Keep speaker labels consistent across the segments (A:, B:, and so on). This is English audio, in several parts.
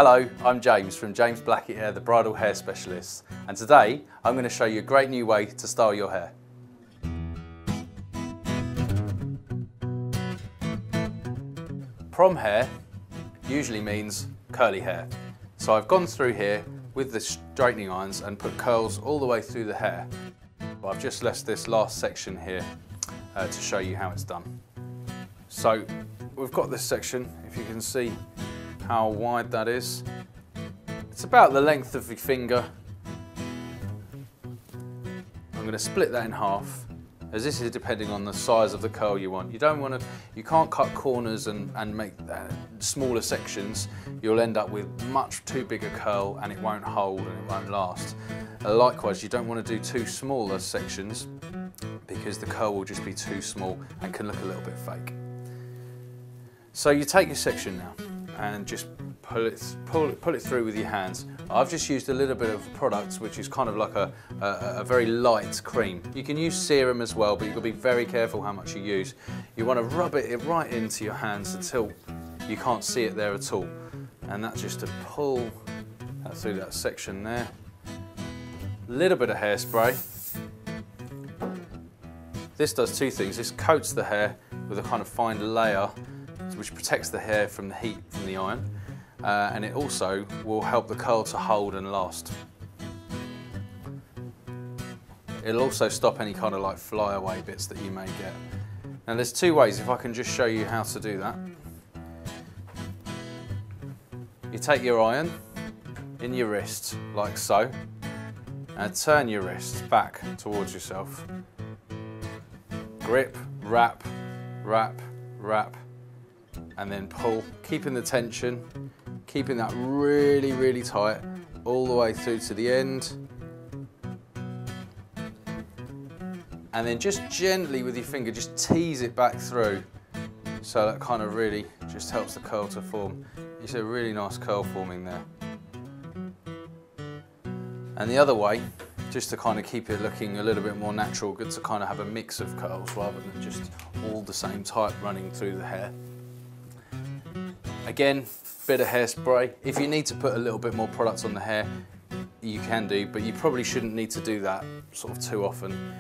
A: Hello, I'm James from James Blackett Hair, the bridal hair specialist, and today I'm going to show you a great new way to style your hair. Prom hair usually means curly hair, so I've gone through here with the straightening irons and put curls all the way through the hair. But I've just left this last section here to show you how it's done. So we've got this section, if you can see how wide that is. It's about the length of your finger. I'm going to split that in half, as this is depending on the size of the curl you want. You can't cut corners and make smaller sections. You'll end up with much too big a curl and it won't hold and it won't last. Likewise, you don't want to do too smaller sections because the curl will just be too small and can look a little bit fake. So you take your section now and just pull it through with your hands. I've just used a little bit of product which is kind of like a very light cream. You can use serum as well, but you've got to be very careful how much you use. You want to rub it right into your hands until you can't see it there at all. And that's just to pull that through that section there. A little bit of hairspray. This does two things. This coats the hair with a kind of fine layer which protects the hair from the heat from the iron, and it also will help the curl to hold and last. It'll also stop any kind of like flyaway bits that you may get. Now there's two ways, if I can just show you how to do that. You take your iron in your wrist, like so, and turn your wrist back towards yourself. Grip, wrap, wrap, wrap, and then pull, keeping the tension, keeping that really, really tight all the way through to the end. And then just gently with your finger, just tease it back through. So that kind of really just helps the curl to form. It's a really nice curl forming there. And the other way, just to kind of keep it looking a little bit more natural, good to kind of have a mix of curls rather than just all the same type running through the hair. Again, bit of hairspray. If you need to put a little bit more product on the hair, you can do, but you probably shouldn't need to do that sort of too often.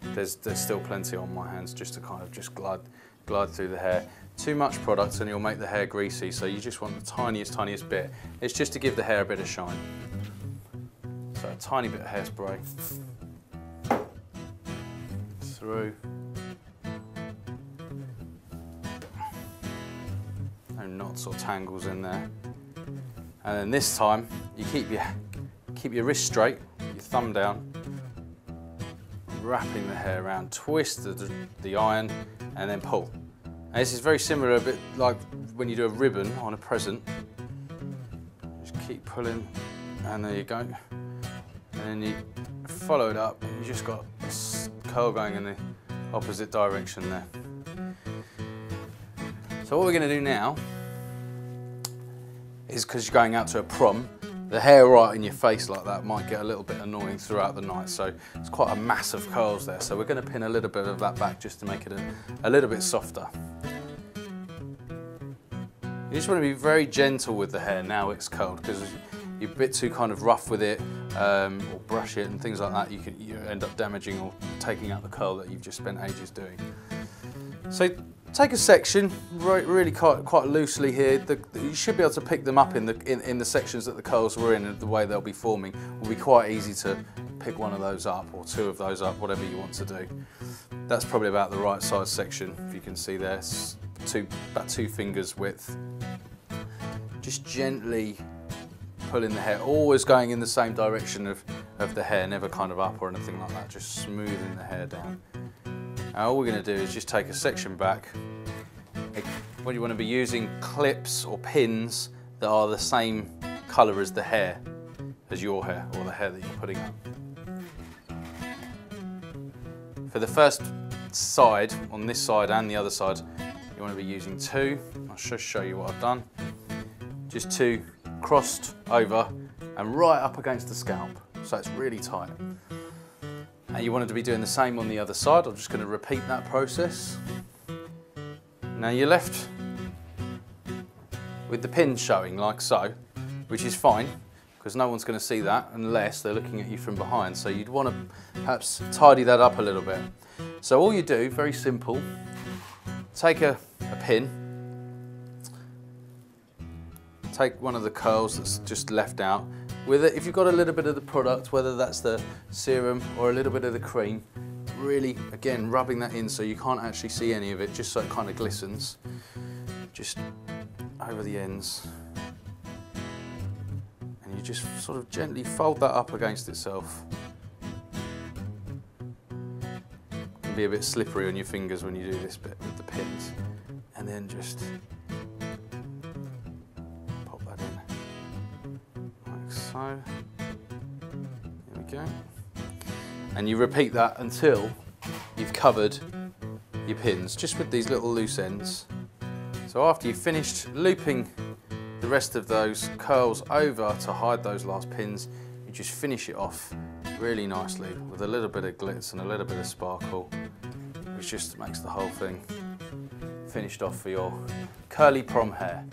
A: There's still plenty on my hands just to kind of just glide through the hair. Too much product and you'll make the hair greasy, so you just want the tiniest bit. It's just to give the hair a bit of shine. So a tiny bit of hairspray through. No knots or tangles in there. And then this time you keep your wrist straight, your thumb down, wrapping the hair around, twist the iron and then pull. And this is very similar, a bit like when you do a ribbon on a present. Just keep pulling and there you go. And then you follow it up and you just got a curl going in the opposite direction there. So what we're going to do now is, because you're going out to a prom, the hair right in your face like that might get a little bit annoying throughout the night, so it's quite a mass of curls there, so we're going to pin a little bit of that back just to make it a little bit softer. You just want to be very gentle with the hair now it's curled, because you're a bit too kind of rough with it or brush it and things like that, you end up damaging or taking out the curl that you've just spent ages doing. So take a section, really quite loosely here. You should be able to pick them up in the sections that the curls were in, and the way they'll be forming will be quite easy to pick one of those up or two of those up, whatever you want to do. That's probably about the right size section, if you can see there. It's about 2 fingers width. Just gently pulling the hair, always going in the same direction of the hair, never kind of up or anything like that, just smoothing the hair down. Now all we're going to do is just take a section back. What you want to be using clips or pins that are the same colour as the hair, as your hair or the hair that you're putting up. For the first side, on this side and the other side, you want to be using 2. I'll just show you what I've done. Just 2 crossed over and right up against the scalp, so it's really tight. And you wanted to be doing the same on the other side. I'm just going to repeat that process. Now you're left with the pins showing like so, which is fine because no one's going to see that unless they're looking at you from behind. So you'd want to perhaps tidy that up a little bit. So all you do, very simple, take a pin, take one of the curls that's just left out. With it, if you've got a little bit of the product, whether that's the serum or a little bit of the cream, really, again, rubbing that in so you can't actually see any of it, just so it kind of glistens. Just over the ends. And you just sort of gently fold that up against itself. It can be a bit slippery on your fingers when you do this bit with the pins. And then just pop that in, like so. There we go. And you repeat that until you've covered your pins, just with these little loose ends. So after you've finished looping the rest of those curls over to hide those last pins, you just finish it off really nicely with a little bit of glitz and a little bit of sparkle, which just makes the whole thing finished off for your curly prom hair.